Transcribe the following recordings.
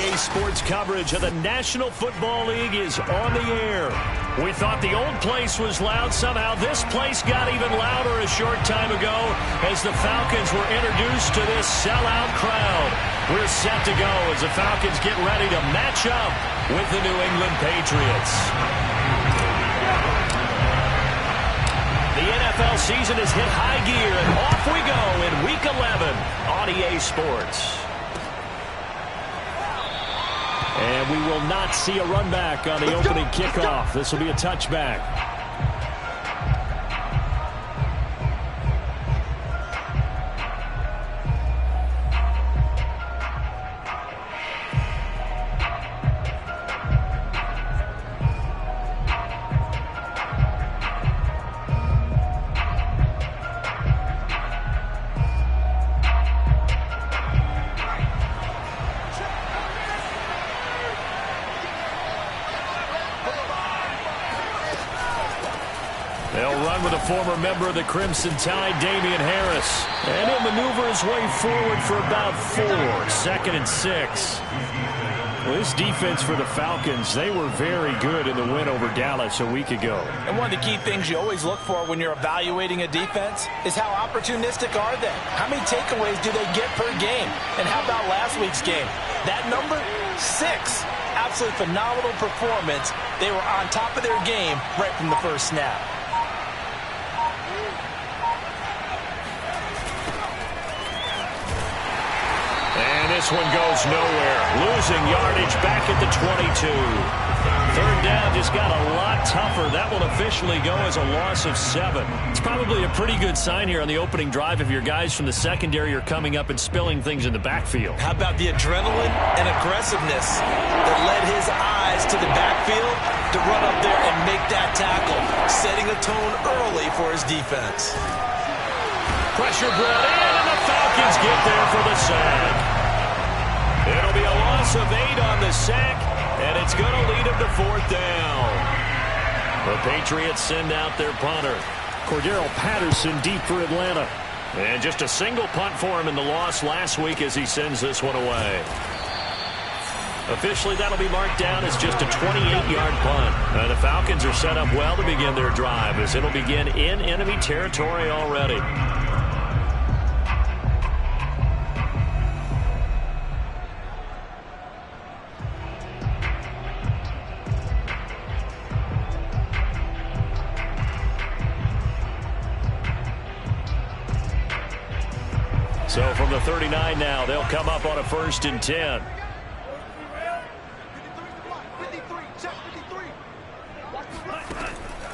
OTA Sports coverage of the National Football League is on the air. We thought the old place was loud. Somehow this place got even louder a short time ago as the Falcons were introduced to this sellout crowd. We're set to go as the Falcons get ready to match up with the New England Patriots. The NFL season has hit high gear, and off we go in Week 11 on EA Sports. And we will not see a run back on the opening kickoff. This will be a touchback. Former member of the Crimson Tide, Damian Harris. And he'll maneuver his way forward for about 4. 2nd and 6. Well, this defense for the Falcons, they were very good in the win over Dallas a week ago. And one of the key things you always look for when you're evaluating a defense is how opportunistic are they? How many takeaways do they get per game? And how about last week's game? That number, 6. Absolutely phenomenal performance. They were on top of their game right from the first snap. This one goes nowhere. Losing yardage back at the 22. 3rd down just got a lot tougher. That will officially go as a loss of 7. It's probably a pretty good sign here on the opening drive if your guys from the secondary are coming up and spilling things in the backfield. How about the adrenaline and aggressiveness that led his eyes to the backfield to run up there and make that tackle, setting a tone early for his defense. Pressure brought in, and the Falcons get there for the sack. It'll be a loss of 8 on the sack, and it's going to lead them to 4th down. The Patriots send out their punter. Cordero Patterson deep for Atlanta. And just a single punt for him in the loss last week as he sends this one away. Officially, that'll be marked down as just a 28-yard punt. The Falcons are set up well to begin their drive as it'll begin in enemy territory already. So from the 39 now, they'll come up on a 1st and 10.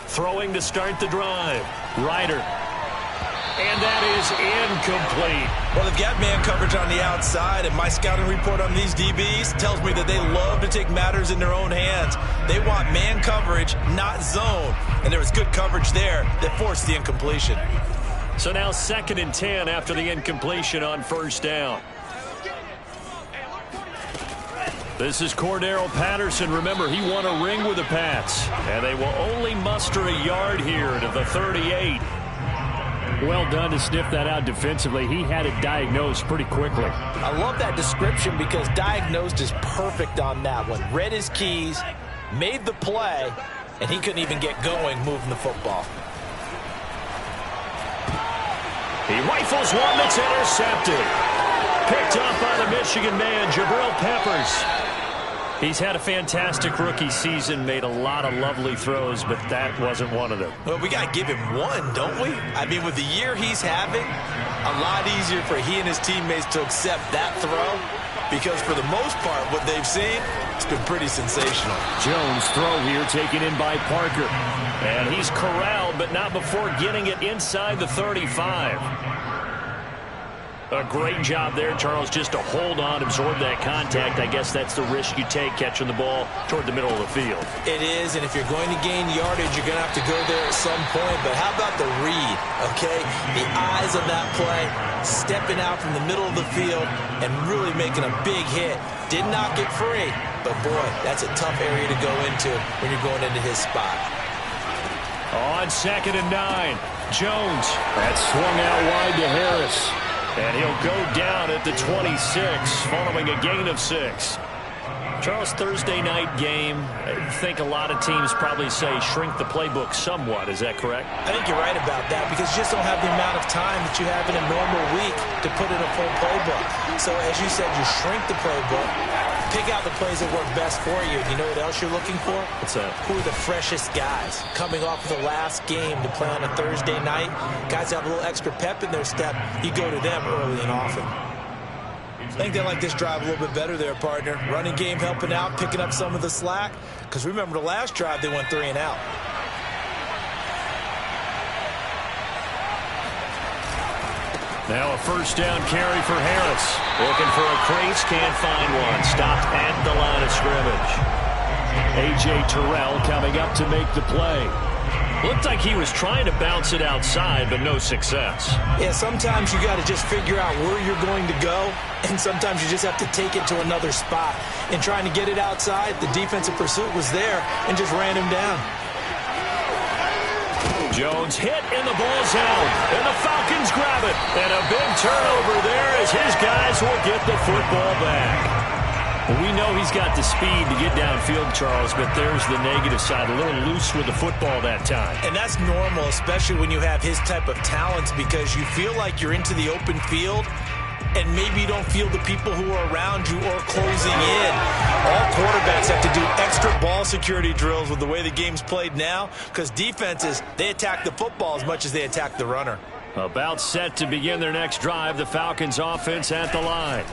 Throwing to start the drive. Ryder. And that is incomplete. Well, they've got man coverage on the outside, and my scouting report on these DBs tells me that they love to take matters in their own hands. They want man coverage, not zone. And there was good coverage there that forced the incompletion. So now 2nd and 10 after the incompletion on 1st down. This is Cordero Patterson. Remember, he won a ring with the Pats. And they will only muster a yard here to the 38. Well done to sniff that out defensively. He had it diagnosed pretty quickly. I love that description because diagnosed is perfect on that one. Read his keys, made the play, and he couldn't even get going moving the football. He rifles one that's intercepted. Picked up by the Michigan man, Jabril Peppers. He's had a fantastic rookie season, made a lot of lovely throws, but that wasn't one of them. Well, we got to give him one, don't we? I mean, with the year he's having, a lot easier for he and his teammates to accept that throw because for the most part, what they've seen, it's been pretty sensational. Jones' throw here taken in by Parker. And he's corralled, but not before getting it inside the 35. A great job there, Charles, just to hold on, absorb that contact. I guess that's the risk you take catching the ball toward the middle of the field. It is, and if you're going to gain yardage, you're going to have to go there at some point. But how about the read, okay? The eyes of that play, stepping out from the middle of the field and really making a big hit. Did not get free, but boy, that's a tough area to go into when you're going into his spot. On 2nd and 9, Jones. That's swung out wide to Harris. And he'll go down at the 26 following a gain of 6. Charles, Thursday night game, I think a lot of teams probably say shrink the playbook somewhat. Is that correct? I think you're right about that because you just don't have the amount of time that you have in a normal week to put in a full playbook. So as you said, you shrink the playbook, pick out the plays that work best for you. You know what else you're looking for? What's that? Who are the freshest guys coming off of the last game to play on a Thursday night? Guys have a little extra pep in their step. You go to them early and often. I think they like this drive a little bit better there, partner. Running game helping out, picking up some of the slack. Because remember the last drive, they went 3 and out. Now a first down carry for Harris. Looking for a crease, can't find one. Stopped at the line of scrimmage. A.J. Terrell coming up to make the play. Looked like he was trying to bounce it outside, but no success. Yeah, sometimes you got to just figure out where you're going to go, and sometimes you just have to take it to another spot. And trying to get it outside, the defensive pursuit was there and just ran him down. Jones hit, and the ball's out. And the Falcons grab it. And a big turnover there as his guys will get the football back. Well, we know he's got the speed to get downfield, Charles, but there's the negative side. A little loose with the football that time. And that's normal, especially when you have his type of talents, because you feel like you're into the open field, and maybe you don't feel the people who are around you or closing in. All quarterbacks have to do extra ball security drills with the way the game's played now, because defenses, they attack the football as much as they attack the runner. About set to begin their next drive, the Falcons offense at the line.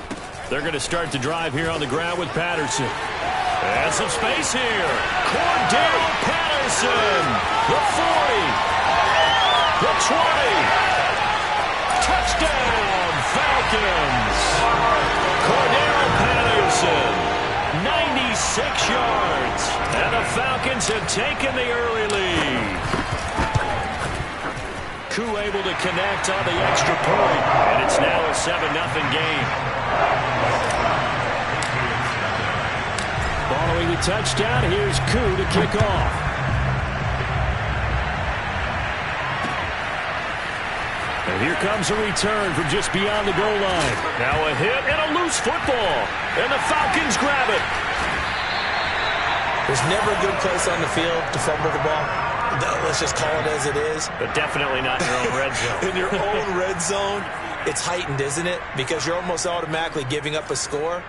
They're going to start the drive here on the ground with Patterson. And some space here. Cordell Patterson. The 40. The 20. Touchdown, Falcons. Cordell Patterson. 96 yards. And the Falcons have taken the early lead. Koo able to connect on the extra point. And it's now a 7-0 game. Following the touchdown, here's Koo to kick off. And here comes a return from just beyond the goal line. Now a hit and a loose football. And the Falcons grab it. There's never a good place on the field to fumble the ball. Let's just call it as it is. But definitely not in your own red zone. In your own red zone, it's heightened, isn't it? Because you're almost automatically giving up a score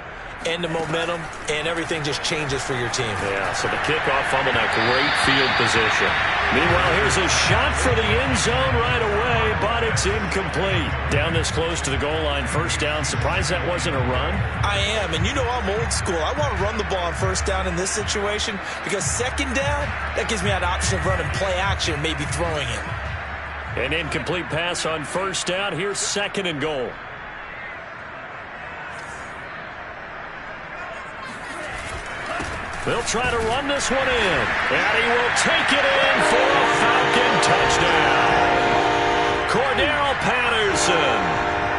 and the momentum, and everything just changes for your team. Yeah, so the kickoff fumble, that great field position. Meanwhile, here's a shot for the end zone right away, but it's incomplete. Down this close to the goal line, first down. Surprised that wasn't a run? I am, and you know I'm old school. I want to run the ball on first down in this situation because second down, that gives me an option of running play action, maybe throwing it. An incomplete pass on first down. Here's second and goal. They'll try to run this one in. And he will take it in for a Falcon touchdown. Cordell Patterson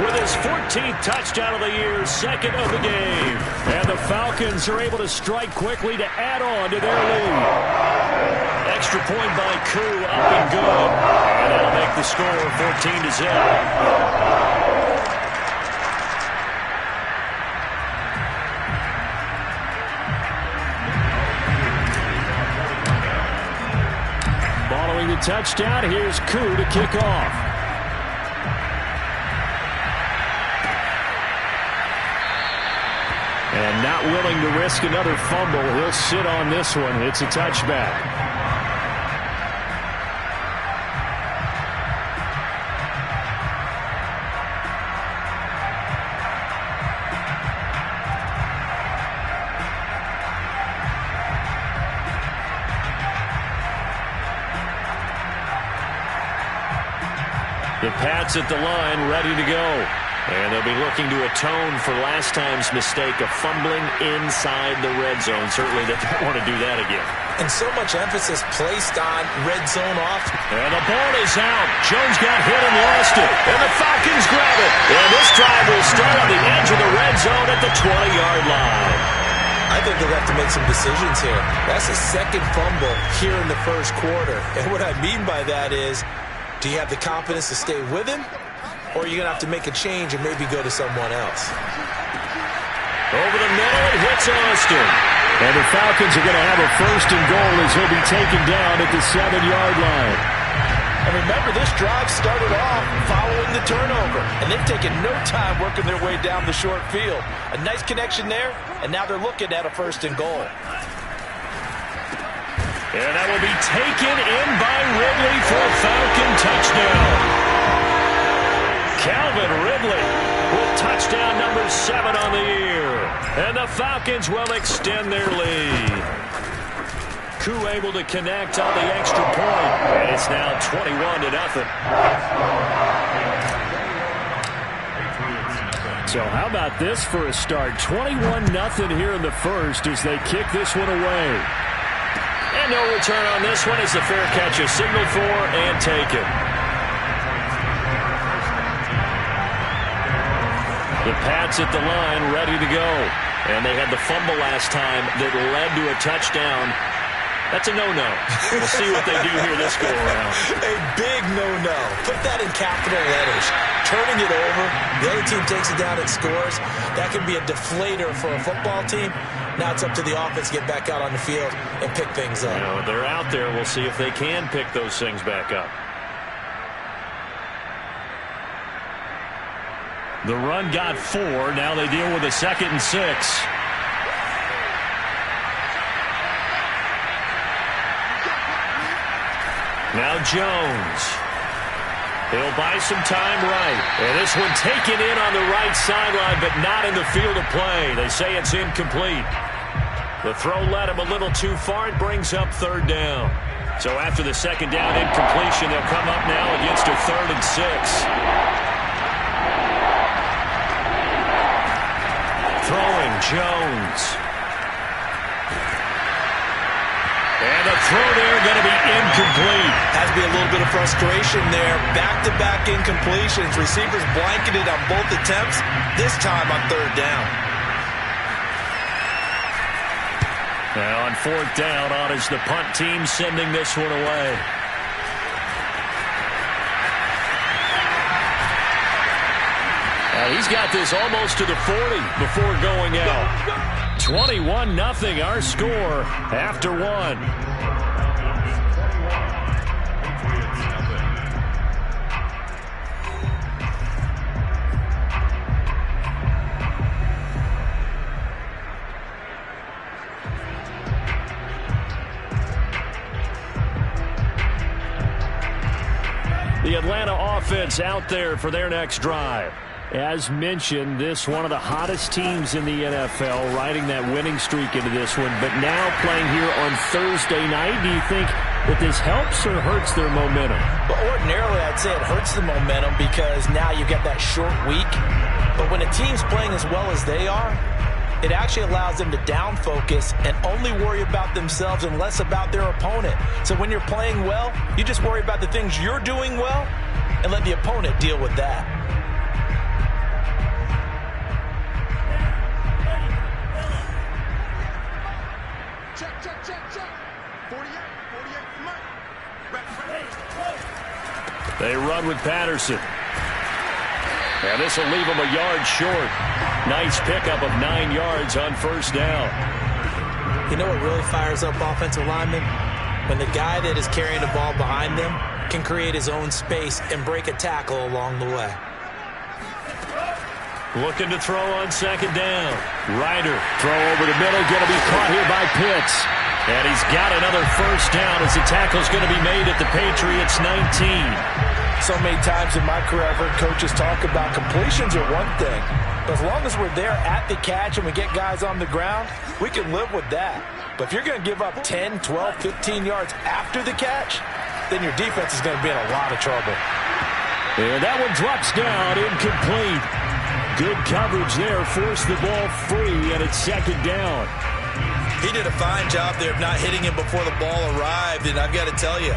with his 14th touchdown of the year, second of the game. And the Falcons are able to strike quickly to add on to their lead. Extra point by Koo, up and good. And that'll make the score 14-0. Following the touchdown, here's Koo to kick off. And not willing to risk another fumble, he'll sit on this one. It's a touchback. The Pats at the line, ready to go. And they'll be looking to atone for last time's mistake of fumbling inside the red zone. Certainly they don't want to do that again. And so much emphasis placed on red zone off. And the ball is out. Jones got hit and lost it. And the Falcons grab it. And this drive will start on the edge of the red zone at the 20-yard line. I think they'll have to make some decisions here. That's the second fumble here in the first quarter. And what I mean by that is, do you have the confidence to stay with him? Or are you going to have to make a change and maybe go to someone else? Over the middle, it hits Austin. And the Falcons are going to have a first and goal as he'll be taken down at the 7-yard line. And remember, this drive started off following the turnover, and they've taken no time working their way down the short field. A nice connection there, and now they're looking at a first and goal. And that will be taken in by Ridley for a Falcon touchdown. Calvin Ridley with touchdown number 7 on the year. And the Falcons will extend their lead. Koo able to connect on the extra point. And it's now 21-0. So how about this for a start? 21-0 here in the first as they kick this one away. And no return on this one as the fair catch is signaled for and taken. The Pats at the line ready to go. And they had the fumble last time that led to a touchdown. That's a no-no. We'll see what they do here this go-around. A big no-no. Put that in capital letters. Turning it over, the other team takes it down and scores. That can be a deflator for a football team. Now it's up to the offense to get back out on the field and pick things up. You know, they're out there. We'll see if they can pick those things back up. The run got 4. Now they deal with a 2nd and 6. Now Jones. He'll buy some time right. And this one taken in on the right sideline, but not in the field of play. They say it's incomplete. The throw led him a little too far. It brings up 3rd down. So after the 2nd down incompletion, they'll come up now against a 3rd and 6. Throwing Jones. And the throw there going to be incomplete. Has to be a little bit of frustration there. Back-to-back incompletions. Receivers blanketed on both attempts. This time on 3rd down. Now on 4th down, on is the punt team sending this one away. He's got this almost to the 40 before going out. 21-0 our score after 1. The Atlanta offense out there for their next drive. As mentioned, this one of the hottest teams in the NFL, riding that winning streak into this one, but now playing here on Thursday night. Do you think that this helps or hurts their momentum? Well, ordinarily, I'd say it hurts the momentum because now you get that short week. But when a team's playing as well as they are, it actually allows them to down focus and only worry about themselves and less about their opponent. So when you're playing well, you just worry about the things you're doing well and let the opponent deal with that. They run with Patterson. And this will leave them a yard short. Nice pickup of 9 yards on 1st down. You know what really fires up offensive linemen? When the guy that is carrying the ball behind them can create his own space and break a tackle along the way. Looking to throw on 2nd down. Ryder, throw over the middle, going to be caught here by Pitts. And he's got another 1st down as the tackle's going to be made at the Patriots 19. So many times in my career I've heard coaches talk about completions are one thing. But as long as we're there at the catch and we get guys on the ground, we can live with that. But if you're going to give up 10, 12, 15 yards after the catch, then your defense is going to be in a lot of trouble. And that one drops down, incomplete. Good coverage there, forced the ball free, and it's 2nd down. He did a fine job there of not hitting him before the ball arrived, and I've got to tell you,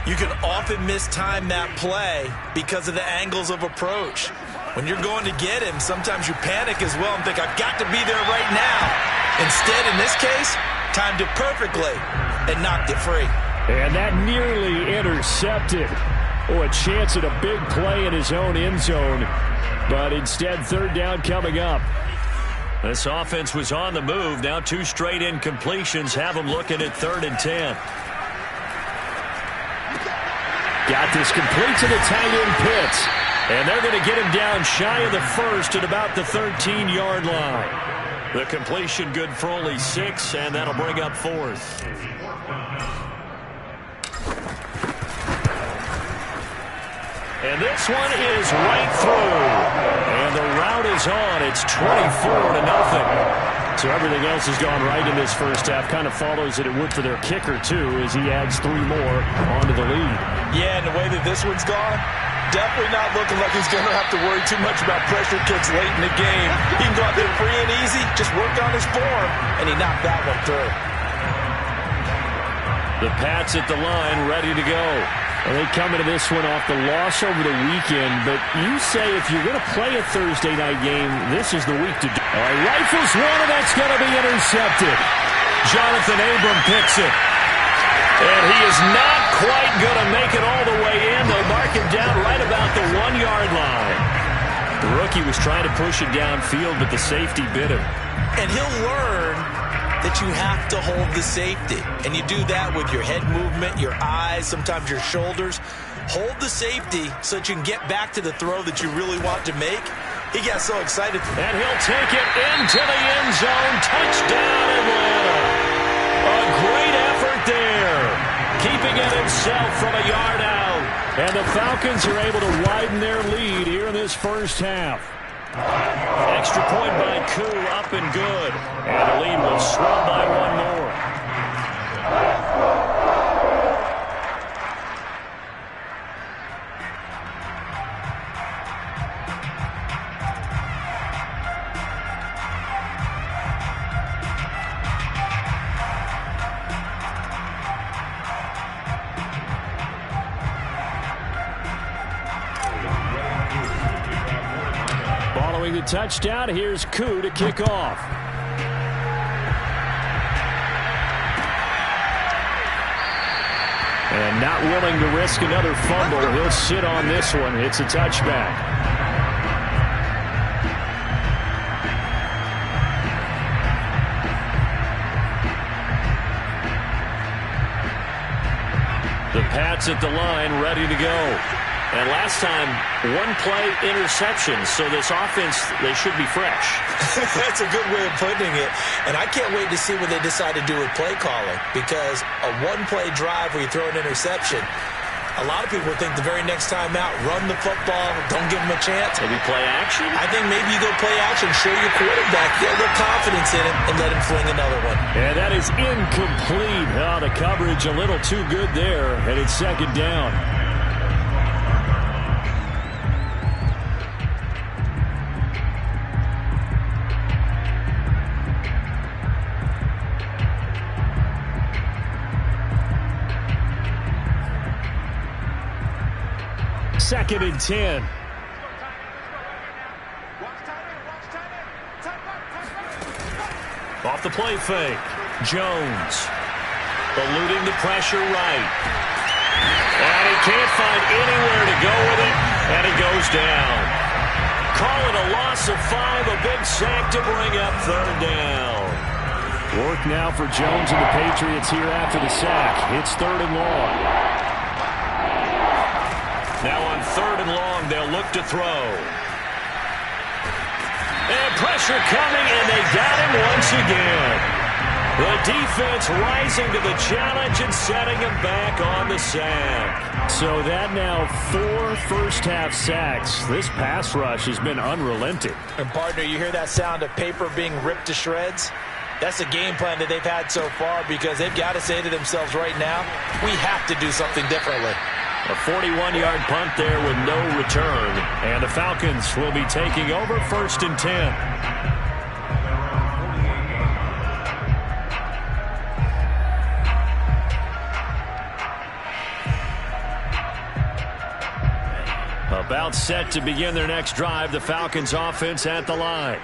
you can often mistime that play because of the angles of approach. When you're going to get him, sometimes you panic as well and think, I've got to be there right now. Instead, in this case, timed it perfectly and knocked it free. And that nearly intercepted. Oh, a chance at a big play in his own end zone. But instead, 3rd down coming up. This offense was on the move. Now 2 straight incompletions have them looking at 3rd and 10. Got this complete to the tight end Pitts. And they're going to get him down shy of the first at about the 13-yard line. The completion good for only 6, and that'll bring up 4th. And this one is right through. And the route is on. It's 24-0. So everything else has gone right in this first half. Kind of follows that it would for their kicker, too, as he adds 3 more onto the lead. Yeah, and the way that this one's gone, definitely not looking like he's going to have to worry too much about pressure kicks late in the game. He can go out there free and easy, just work on his form, and he knocked that one through. The Pats at the line, ready to go. Well, they come into this one off the loss over the weekend, but you say if you're going to play a Thursday night game, this is the week to do it. Rifles one, and that's going to be intercepted. Jonathan Abram picks it. And he is not quite going to make it all the way in. They'll mark him down right about the 1-yard line. The rookie was trying to push it downfield, but the safety bit him. And he'll learn that you have to hold the safety. And you do that with your head movement, your eyes, sometimes your shoulders. Hold the safety so that you can get back to the throw that you really want to make. He got so excited. And he'll take it into the end zone. Touchdown, Atlanta. A great effort there. Keeping it himself from a yard out. And the Falcons are able to widen their lead here in this first half. Extra point by Koo, up and good. And the lead will swell by 1 more. The touchdown. Here's Koo to kick off. And not willing to risk another fumble. He'll sit on this one. It's a touchback. The Pats at the line, ready to go. And last time, 1-play interception. So this offense, they should be fresh. That's a good way of putting it. And I can't wait to see what they decide to do with play calling. Because a 1-play drive where you throw an interception, a lot of people think the very next time out, run the football, don't give them a chance. Maybe play action? I think maybe you go play action, show your quarterback, get a little confidence in him, and let him fling another one. And that is incomplete. Oh, the coverage a little too good there. And it's 2nd down. Second and 10. Off the play fake. Jones eluding the pressure right. And he can't find anywhere to go with it, and he goes down. Call it a loss of 5, a big sack to bring up 3rd down. Work now for Jones and the Patriots here after the sack. It's 3rd and long. Now on 3rd and long, they'll look to throw. And pressure coming, and they got him once again. The defense rising to the challenge and setting him back on the sack. So that now 4 first-half sacks. This pass rush has been unrelenting. And partner, you hear that sound of paper being ripped to shreds? That's the game plan that they've had so far because they've got to say to themselves right now, we have to do something differently. A 41-yard punt there with no return. And the Falcons will be taking over 1st and 10. About set to begin their next drive, the Falcons offense at the line.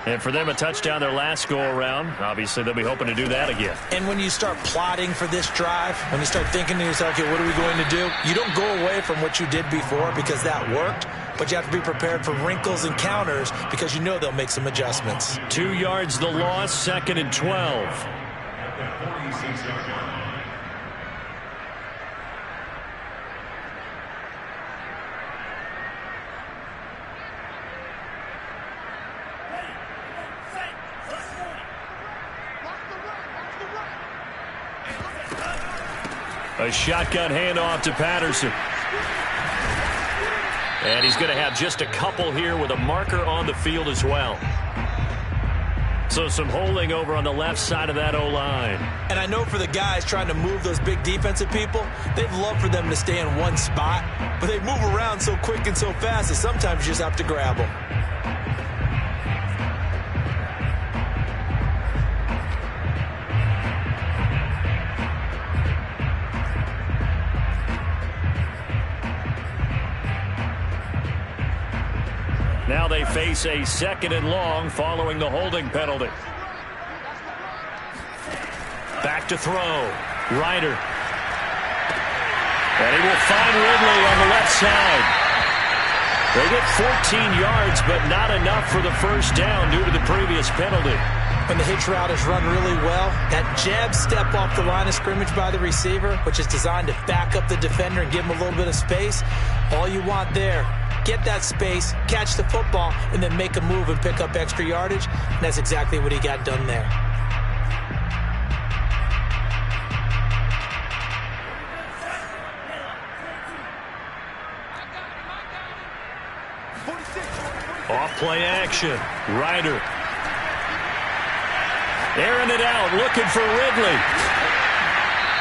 And for them, a touchdown their last go-around. Obviously, they'll be hoping to do that again. And when you start plotting for this drive, when you start thinking to yourself, okay, what are we going to do? You don't go away from what you did before because that worked, but you have to be prepared for wrinkles and counters because you know they'll make some adjustments. 2 yards the loss, 2nd and 12. A shotgun handoff to Patterson. And he's going to have just a couple here with a marker on the field as well. So some holding over on the left side of that O-line. And I know for the guys trying to move those big defensive people, they'd love for them to stay in one spot, but they move around so quick and so fast that sometimes you just have to grab them. Now they face a 2nd and long following the holding penalty. Back to throw. Ryder. And he will find Ridley on the left side. They get 14 yards, but not enough for the first down due to the previous penalty. When the hitch route is run really well, that jab step off the line of scrimmage by the receiver, which is designed to back up the defender and give him a little bit of space, all you want there. Get that space, catch the football, and then make a move and pick up extra yardage. And that's exactly what he got done there. Off play action. Ryder. Airing it out, looking for Ridley.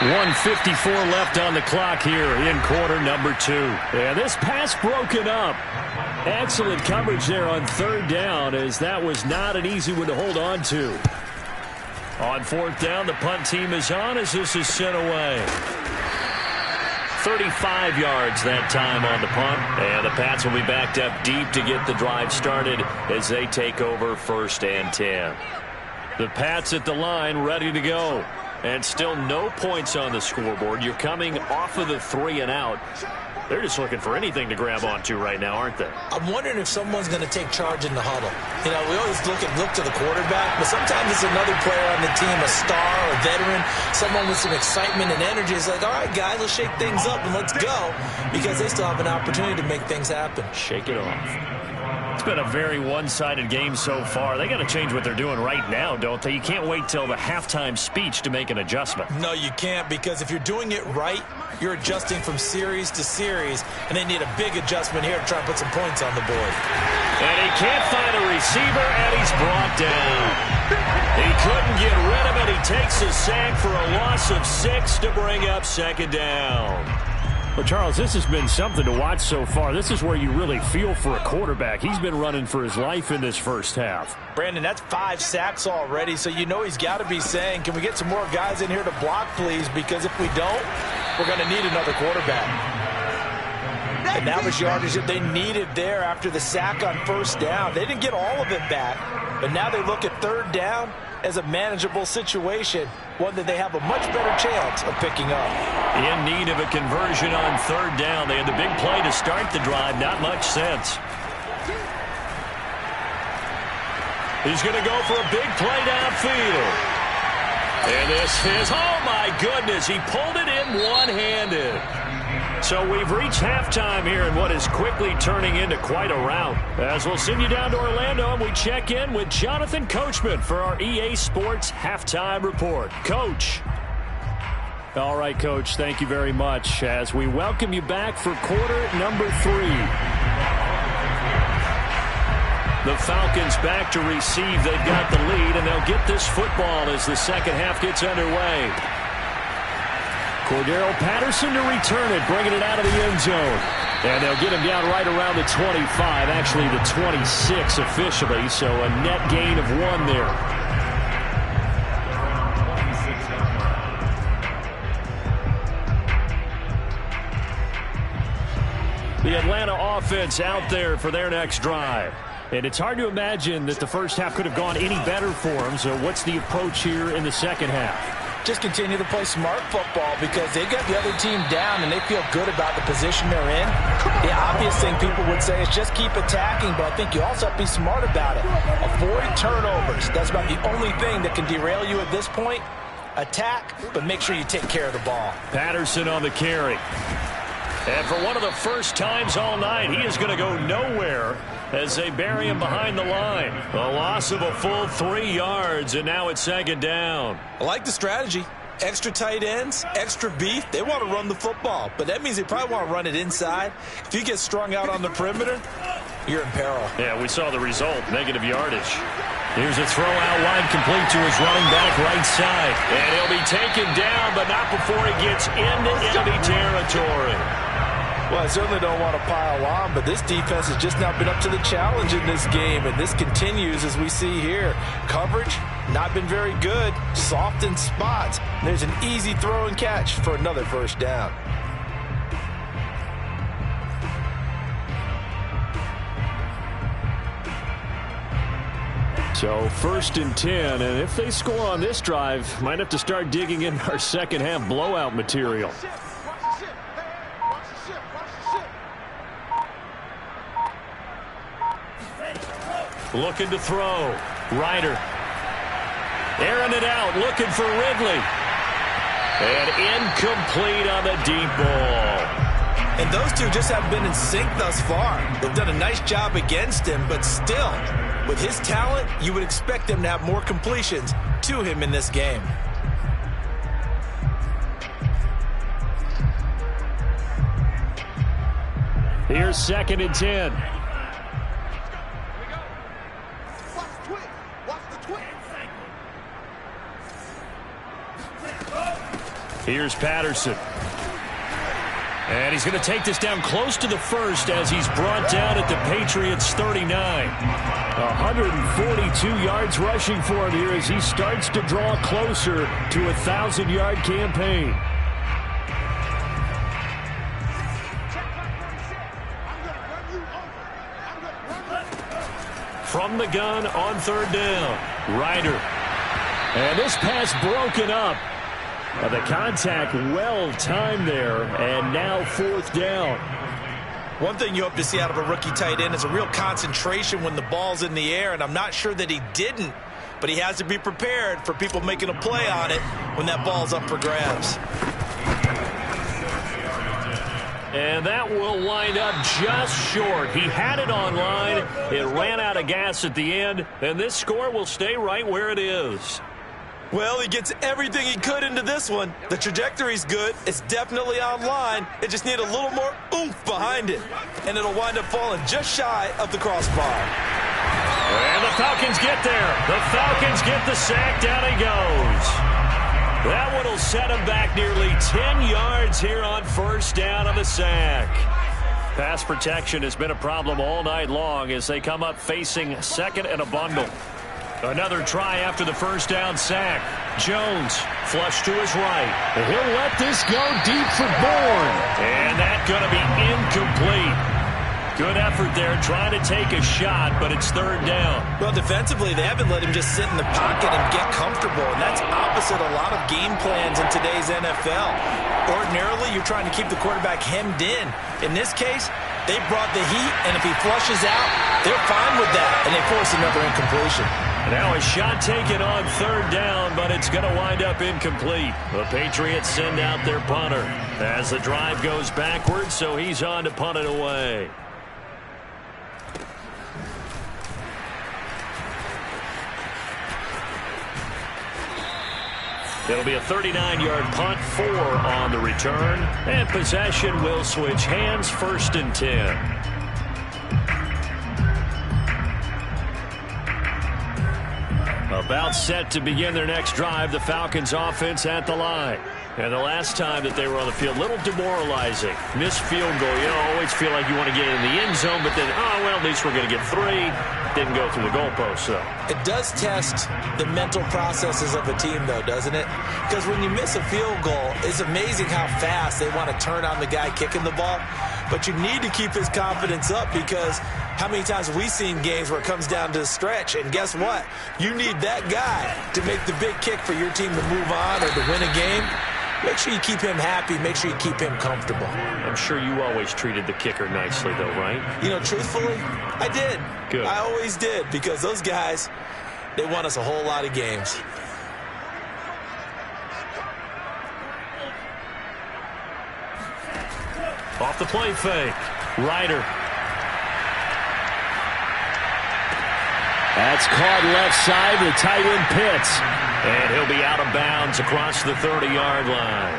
1:54 left on the clock here in quarter number 2. And this pass broken up. Excellent coverage there on 3rd down, as that was not an easy one to hold on to. On 4th down, the punt team is on as this is sent away. 35 yards that time on the punt. And the Pats will be backed up deep to get the drive started as they take over 1st and 10. The Pats at the line ready to go. And still no points on the scoreboard. You're coming off of the 3 and out. They're just looking for anything to grab onto right now, aren't they? I'm wondering if someone's going to take charge in the huddle. You know, we always look to the quarterback, but sometimes it's another player on the team, a star, a veteran, someone with some excitement and energy. It's like, all right, guys, let's shake things up and let's go, because they still have an opportunity to make things happen. Shake it off. It's been a very one-sided game so far. They got to change what they're doing right now, don't they? You can't wait till the halftime speech to make an adjustment. No, you can't, because if you're doing it right, you're adjusting from series to series, and they need a big adjustment here to try and put some points on the board. And he can't find a receiver, and he's brought down. He couldn't get rid of it. He takes a sack for a loss of 6 to bring up 2nd down. Well, Charles, this has been something to watch so far. This is where you really feel for a quarterback. He's been running for his life in this first half. Brandon, that's 5 sacks already, so you know he's got to be saying, can we get some more guys in here to block, please? Because if we don't, we're going to need another quarterback. And that was yardage that they needed there after the sack on 1st down. They didn't get all of it back, but now they look at 3rd down as a manageable situation, one that they have a much better chance of picking up. In need of a conversion on 3rd down. They had the big play to start the drive. Not much sense. He's going to go for a big play downfield. And this is, oh my goodness, he pulled it in one-handed. So we've reached halftime here in what is quickly turning into quite a rout. As we'll send you down to Orlando, and we check in with Jonathan Coachman for our EA Sports Halftime Report. Coach. All right, Coach, thank you very much as we welcome you back for quarter number 3. The Falcons back to receive. They've got the lead, and they'll get this football as the second half gets underway. Cordero Patterson to return it, bringing it out of the end zone. And they'll get him down right around the 25, actually the 26 officially, so a net gain of 1 there. The Atlanta offense out there for their next drive. And it's hard to imagine that the first half could have gone any better for them. So what's the approach here in the second half? Just continue to play smart football because they got the other team down and they feel good about the position they're in. The obvious thing people would say is just keep attacking, but I think you also have to be smart about it. Avoid turnovers. That's about the only thing that can derail you at this point. Attack, but make sure you take care of the ball. Patterson on the carry. And for one of the first times all night, he is going to go nowhere as they bury him behind the line. A loss of a full 3 yards, and now it's second down. I like the strategy. Extra tight ends, extra beef. They want to run the football, but that means they probably want to run it inside. If you get strung out on the perimeter, you're in peril. Yeah, we saw the result, negative yardage. Here's a throw out wide, complete to his running back right side. And he'll be taken down, but not before he gets into enemy territory. Well, I certainly don't want to pile on, but this defense has just not been up to the challenge in this game, and this continues as we see here. Coverage, not been very good, soft in spots. There's an easy throw and catch for another first down. So 1st and 10, and if they score on this drive, might have to start digging in our second half blowout material. Looking to throw. Ryder. Airing it out, looking for Ridley. And incomplete on the deep ball. And those two just haven't been in sync thus far. They've done a nice job against him, but still, with his talent, you would expect them to have more completions to him in this game. Here's 2nd and 10. Here's Patterson. And he's going to take this down close to the first as he's brought down at the Patriots' 39. 142 yards rushing for him here as he starts to draw closer to a 1,000-yard campaign. From the gun on 3rd down. Ryder. And this pass broken up. The contact well timed there, and now 4th down. One thing you hope to see out of a rookie tight end is a real concentration when the ball's in the air, and I'm not sure that he didn't, but he has to be prepared for people making a play on it when that ball's up for grabs. And that will wind up just short. He had it on line. It ran out of gas at the end, and this score will stay right where it is. Well, he gets everything he could into this one. The trajectory's good. It's definitely online. It just needs a little more oomph behind it. And it'll wind up falling just shy of the crossbar. And the Falcons get there. The Falcons get the sack. Down he goes. That one will set him back nearly 10 yards here on 1st down on the sack. Pass protection has been a problem all night long as they come up facing 2nd and a bundle. Another try after the 1st down sack. Jones flush to his right. And he'll let this go deep for Bourne. And that's going to be incomplete. Good effort there trying to take a shot, but it's 3rd down. Well, defensively, they haven't let him just sit in the pocket and get comfortable, and that's opposite a lot of game plans in today's NFL. Ordinarily, you're trying to keep the quarterback hemmed in. In this case, they brought the heat, and if he flushes out, they're fine with that, and they force another incompletion. Now a shot taken on 3rd down, but it's going to wind up incomplete. The Patriots send out their punter as the drive goes backwards, so he's on to punt it away. It'll be a 39-yard punt, 4 on the return, and possession will switch hands, 1st and 10. About set to begin their next drive, the Falcons offense at the line. And the last time that they were on the field, a little demoralizing. Missed field goal. You know, always feel like you want to get in the end zone, but then, oh, well, at least we're going to get 3. Didn't go through the goalpost, so. It does test the mental processes of a team, though, doesn't it? Because when you miss a field goal, it's amazing how fast they want to turn on the guy kicking the ball. but you need to keep his confidence up because how many times have we seen games where it comes down to the stretch, and guess what? You need that guy to make the big kick for your team to move on or to win a game. Make sure you keep him happy. Make sure you keep him comfortable. I'm sure you always treated the kicker nicely, though, right? You know, truthfully, I did. Good. I always did because those guys, they won us a whole lot of games. Off the play fake. Ryder. That's caught left side. The tight end Pitts. And he'll be out of bounds across the 30-yard line.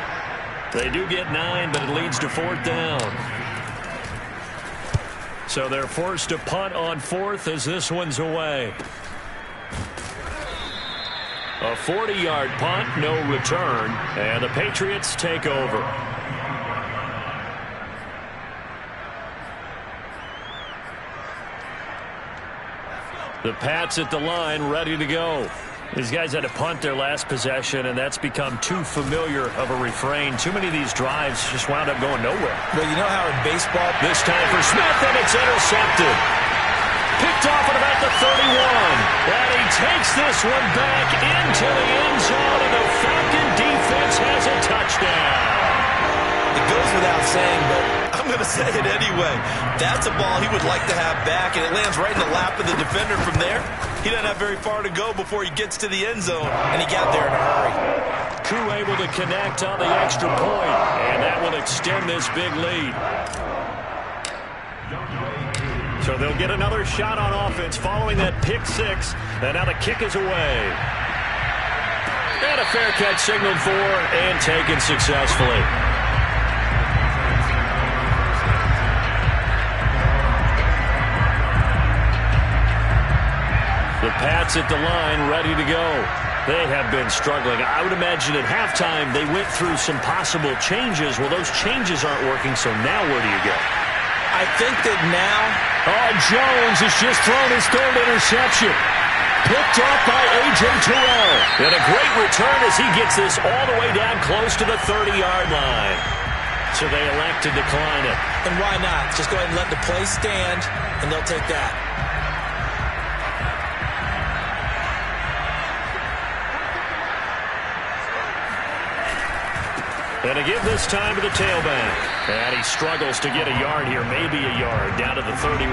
They do get 9, but it leads to 4th down. So they're forced to punt on 4th as this one's away. A 40-yard punt, no return, and the Patriots take over. The Pats at the line, ready to go. These guys had to punt their last possession, and that's become too familiar of a refrain. Too many of these drives just wound up going nowhere. Well, you know how in baseball... This time for Smith, and it's intercepted. Picked off at about the 31. And he takes this one back into the end zone, and the Falcon defense has a touchdown. It goes without saying, but I'm going to say it anyway. That's a ball he would like to have back, and it lands right in the lap of the defender from there. He doesn't have very far to go before he gets to the end zone, and he got there in a hurry. Koo able to connect on the extra point, and that will extend this big lead. So they'll get another shot on offense following that pick six, and now the kick is away. And a fair catch signaled for and taken successfully. The Pats at the line, ready to go. They have been struggling. I would imagine at halftime they went through some possible changes. Well, those changes aren't working, so now where do you go? I think that now... Oh, Jones has just thrown his 3rd interception. Picked off by A.J. Terrell. And a great return as he gets this all the way down close to the 30-yard line. So they elect to decline it. And why not? Just go ahead and let the play stand, and they'll take that. And to give this time to the tailback. And he struggles to get a yard here, maybe a yard, down to the 31.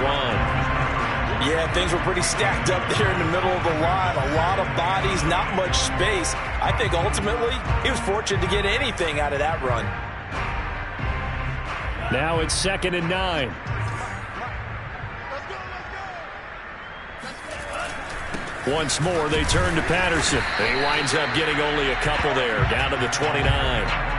Yeah, things were pretty stacked up there in the middle of the line. A lot of bodies, not much space. I think ultimately he was fortunate to get anything out of that run. Now it's 2nd and 9. Once more, they turn to Patterson. He winds up getting only a couple there, down to the 29.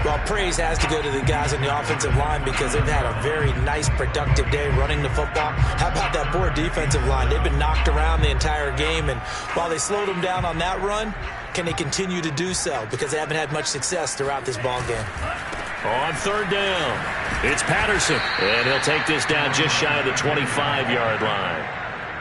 Well, praise has to go to the guys on the offensive line because they've had a very nice, productive day running the football. How about that poor defensive line? They've been knocked around the entire game, and while they slowed them down on that run, can they continue to do so? Because they haven't had much success throughout this ball game. On 3rd down, it's Patterson, and he'll take this down just shy of the 25-yard line.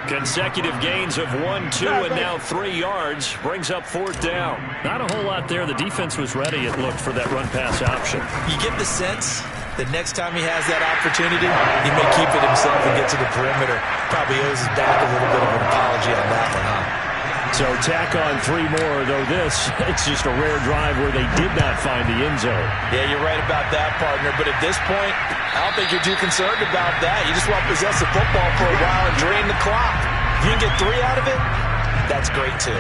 Consecutive gains of 1, 2, and now 3 yards brings up 4th down. Not a whole lot there. The defense was ready, it looked, for that run-pass option. You get the sense that next time he has that opportunity, he may keep it himself and get to the perimeter. Probably owes his back a little bit of an apology on that one, huh? So tack on 3 more, though it's just a rare drive where they did not find the end zone. Yeah, you're right about that, partner. But at this point, I don't think you're too concerned about that. You just want to possess the football for a while and drain the clock. If you can get 3 out of it, that's great, too.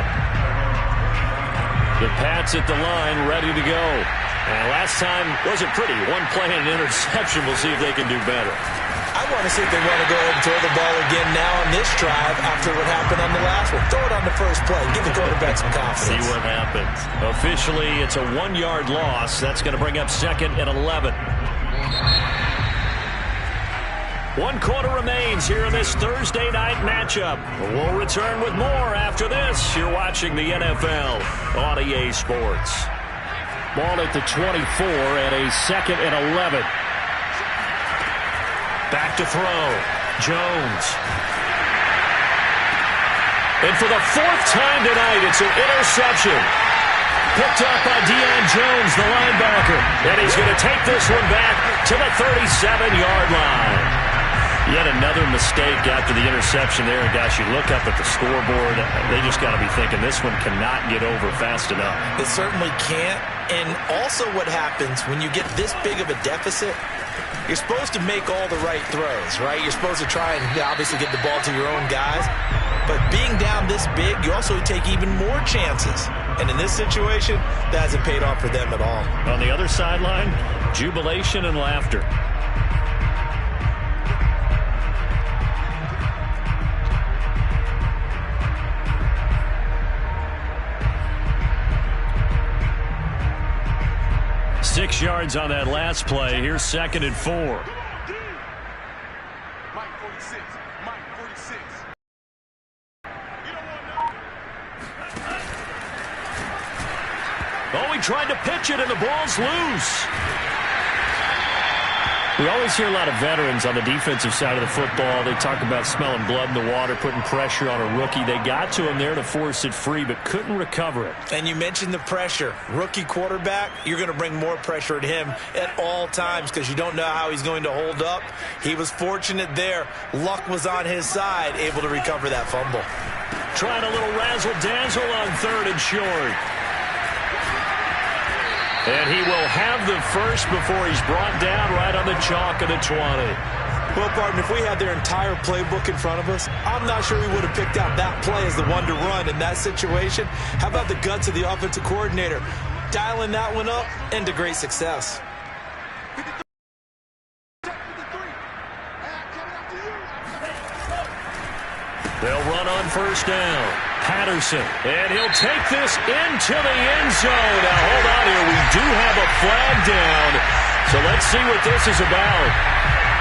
The Pats at the line, ready to go. And last time wasn't pretty. One play and an interception. We'll see if they can do better. I want to see if they want to go ahead and throw the ball again now on this drive after what happened on the last one. Throw it on the first play. Give the quarterback some confidence. See what happens. Officially, it's a 1-yard loss. That's going to bring up 2nd and 11. 1 quarter remains here in this Thursday night matchup. We'll return with more after this. You're watching the NFL on EA Sports. Ball at the 24 and a 2nd and 11. Back to throw. Jones. And for the 4th time tonight, it's an interception. Picked up by Deion Jones, the linebacker. And he's going to take this one back to the 37-yard line. Yet another mistake after the interception there. And, gosh, you look up at the scoreboard, they just got to be thinking this one cannot get over fast enough. It certainly can't. And also what happens when you get this big of a deficit, you're supposed to make all the right throws, right? You're supposed to try and obviously get the ball to your own guys. But being down this big, you also take even more chances. And in this situation, that hasn't paid off for them at all. On the other sideline, jubilation and laughter. Six yards on that last play. Here's 2nd and 4. Mike 46. Mike 46. Oh, he tried to pitch it, and the ball's loose. We always hear a lot of veterans on the defensive side of the football. They talk about smelling blood in the water, putting pressure on a rookie. They got to him there to force it free, but couldn't recover it. And you mentioned the pressure. Rookie quarterback, you're going to bring more pressure at him at all times because you don't know how he's going to hold up. He was fortunate there. Luck was on his side, able to recover that fumble. Trying a little razzle-dazzle on 3rd and short. And he will have the first before he's brought down right on the chalk of the 20. Well, partner, if we had their entire playbook in front of us, I'm not sure we would have picked out that play as the one to run in that situation. How about the guts of the offensive coordinator? Dialing that one up into great success. They'll run on 1st down. Patterson, and he'll take this into the end zone. Now, hold on here. We do have a flag down, so let's see what this is about.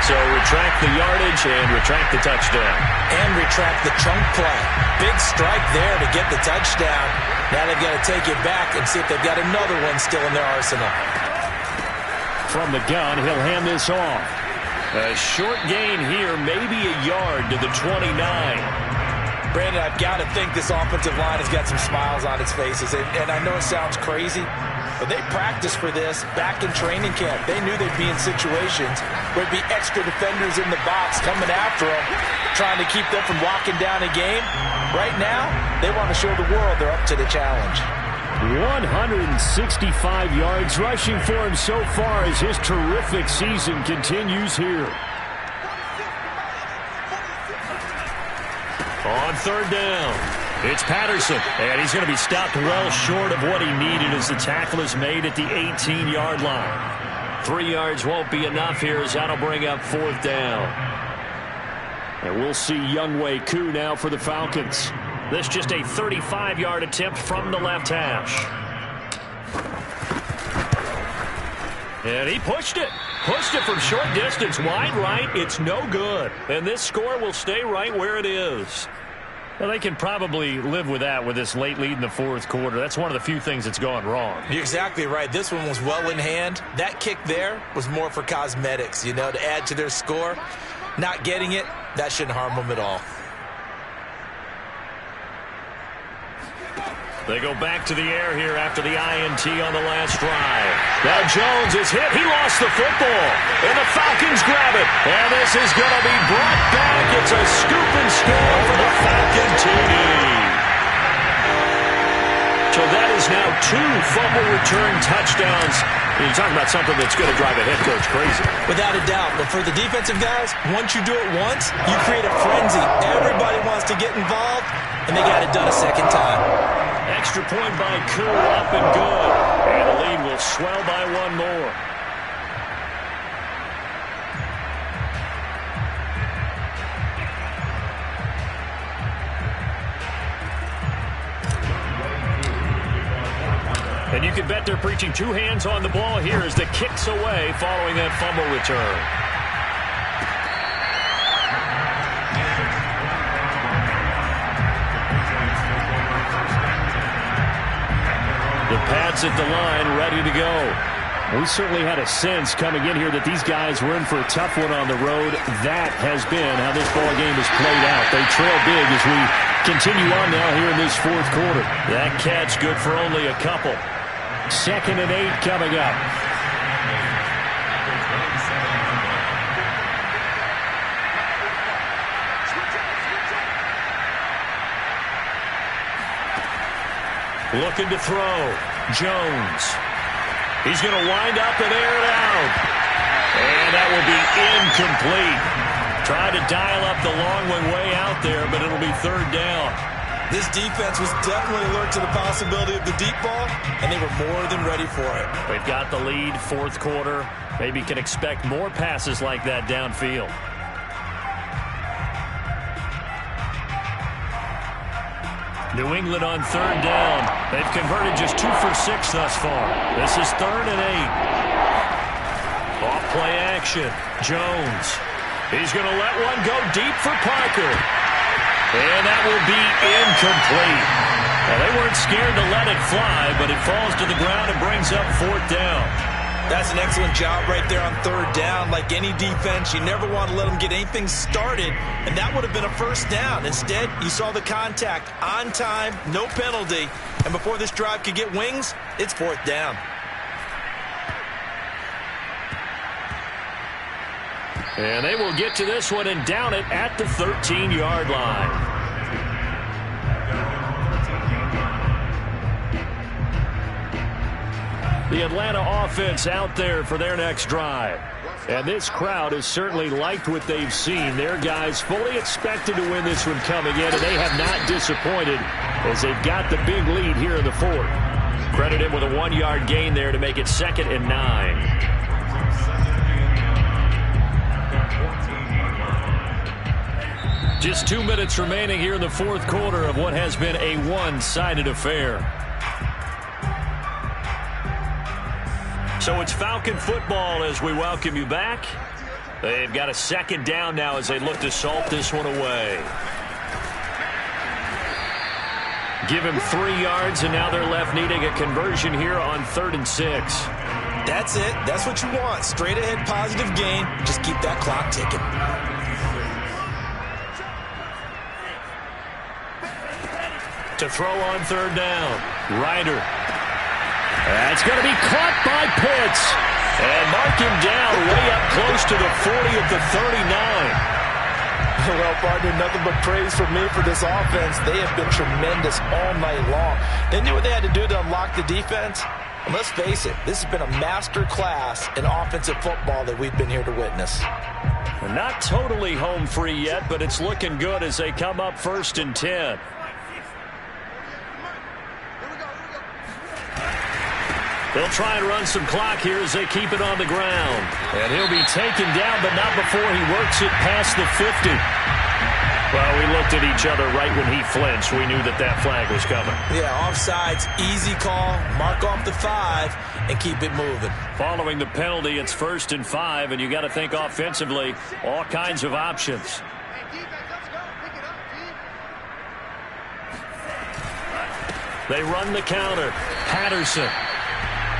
So retract the yardage and retract the touchdown. And retract the chunk play. Big strike there to get the touchdown. Now they've got to take it back and see if they've got another one still in their arsenal. From the gun, he'll hand this off. A short gain here, maybe a yard to the 29. Brandon, I've got to think this offensive line has got some smiles on its faces. And I know it sounds crazy, but they practiced for this back in training camp. They knew they'd be in situations where there'd be extra defenders in the box coming after them, trying to keep them from locking down a game. Right now, they want to show the world they're up to the challenge. 165 yards rushing for him so far as his terrific season continues here. On 3rd down, it's Patterson, and he's going to be stopped well short of what he needed as the tackle is made at the 18-yard line. 3 yards won't be enough here as that'll bring up 4th down. And we'll see Wgg Atl now for the Falcons. This just a 35-yard attempt from the left hash. And he pushed it. Pushed it from short distance, wide right. It's no good. And this score will stay right where it is. Well, they can probably live with that with this late lead in the 4th quarter. That's one of the few things that's gone wrong. You're exactly right. This one was well in hand. That kick there was more for cosmetics, you know, to add to their score. Not getting it, that shouldn't harm them at all. They go back to the air here after the INT on the last drive. Now Jones is hit. He lost the football. And the Falcons grab it. And this is going to be brought back. It's a scoop and score for the Falcon TD. So that is now 2 fumble return touchdowns. You're talking about something that's going to drive a head coach crazy. Without a doubt. But for the defensive guys, once you do it once, you create a frenzy. Everybody wants to get involved, and they got it done a second time. Extra point by Phhuuukkaaa, up and good. And the lead will swell by 1 more. And you can bet they're preaching 2 hands on the ball here as the kick's away following that fumble return. The Pats at the line, ready to go. We certainly had a sense coming in here that these guys were in for a tough one on the road. That has been how this ball game has played out. They trail big as we continue on now here in this 4th quarter. That catch good for only a couple. 2nd and 8 coming up. Looking to throw. Jones. He's going to wind up and air it out. And that will be incomplete. Tried to dial up the long one way out there, but it'll be 3rd down. This defense was definitely alert to the possibility of the deep ball, and they were more than ready for it. They've got the lead, 4th quarter. Maybe can expect more passes like that downfield. New England on 3rd down. They've converted just 2 for 6 thus far. This is 3rd and 8. Off play action. Jones. He's going to let one go deep for Parker. And that will be incomplete. Well, they weren't scared to let it fly, but it falls to the ground and brings up 4th down. That's an excellent job right there on 3rd down. Like any defense, you never want to let them get anything started, and that would have been a 1st down. Instead, you saw the contact on time, no penalty, and before this drive could get wings, it's 4th down. And they will get to this one and down it at the 13-yard line. The Atlanta offense out there for their next drive. And this crowd has certainly liked what they've seen. Their guys fully expected to win this one coming in, and they have not disappointed as they've got the big lead here in the 4th. Credit him with a 1-yard gain there to make it 2nd and 9. Just 2 minutes remaining here in the 4th quarter of what has been a one-sided affair. So it's Falcon football as we welcome you back. They've got a 2nd down now as they look to salt this one away. Give him 3 yards, and now they're left needing a conversion here on 3rd and 6. That's it. That's what you want. Straight ahead positive gain. Just keep that clock ticking. To throw on 3rd down. Ryder. That's going to be caught by Pitts. And mark him down way up close to the 40 at the 39. Well, partner, nothing but praise from me for this offense. They have been tremendous all night long. They knew what they had to do to unlock the defense. And let's face it, this has been a master class in offensive football that we've been here to witness. They're not totally home free yet, but it's looking good as they come up 1st and 10. They'll try and run some clock here as they keep it on the ground. And he'll be taken down, but not before he works it past the 50. Well, we looked at each other right when he flinched. We knew that that flag was coming. Yeah, offsides, easy call. Mark off the 5 and keep it moving. Following the penalty, it's 1st and 5, and you got to think offensively, all kinds of options. They run the counter. Patterson.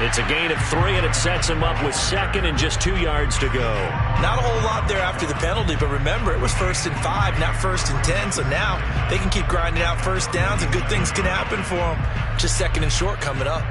It's a gain of 3, and it sets him up with 2nd and just 2 yards to go. Not a whole lot there after the penalty, but remember, it was 1st and 5, not 1st and 10, so now they can keep grinding out 1st downs, and good things can happen for them. Just 2nd and short coming up.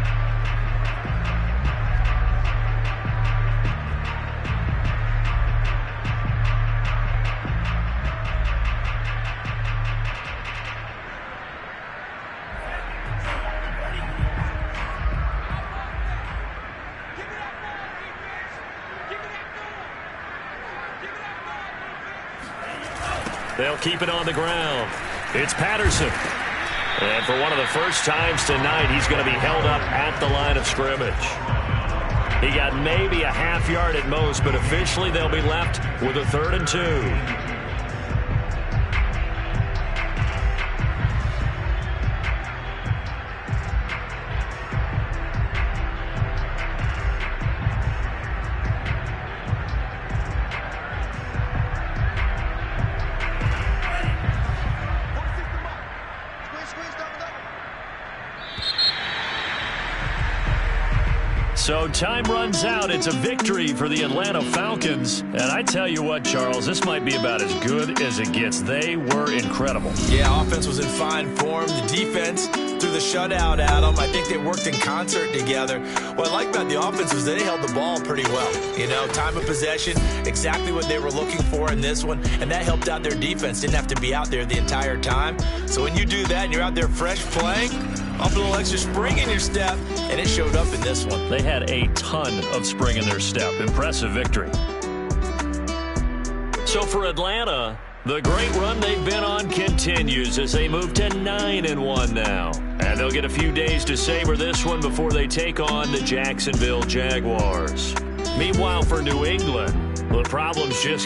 They'll keep it on the ground. It's Patterson. And for one of the first times tonight, he's going to be held up at the line of scrimmage. He got maybe a half yard at most, but officially they'll be left with a 3rd and 2. So time runs out. It's a victory for the Atlanta Falcons. And I tell you what, Charles, this might be about as good as it gets. They were incredible. Yeah, offense was in fine form. The defense through the shutout, Adam. I think they worked in concert together. What I like about the offense was they held the ball pretty well. You know, time of possession, exactly what they were looking for in this one, and that helped out their defense. Didn't have to be out there the entire time. So when you do that and you're out there fresh playing, off a little extra spring in your step, and it showed up in this one. They had a ton of spring in their step. Impressive victory. So for Atlanta, the great run they've been on continues as they move to 9-1 now. And they'll get a few days to savor this one before they take on the Jacksonville Jaguars. Meanwhile, for New England, the problems just get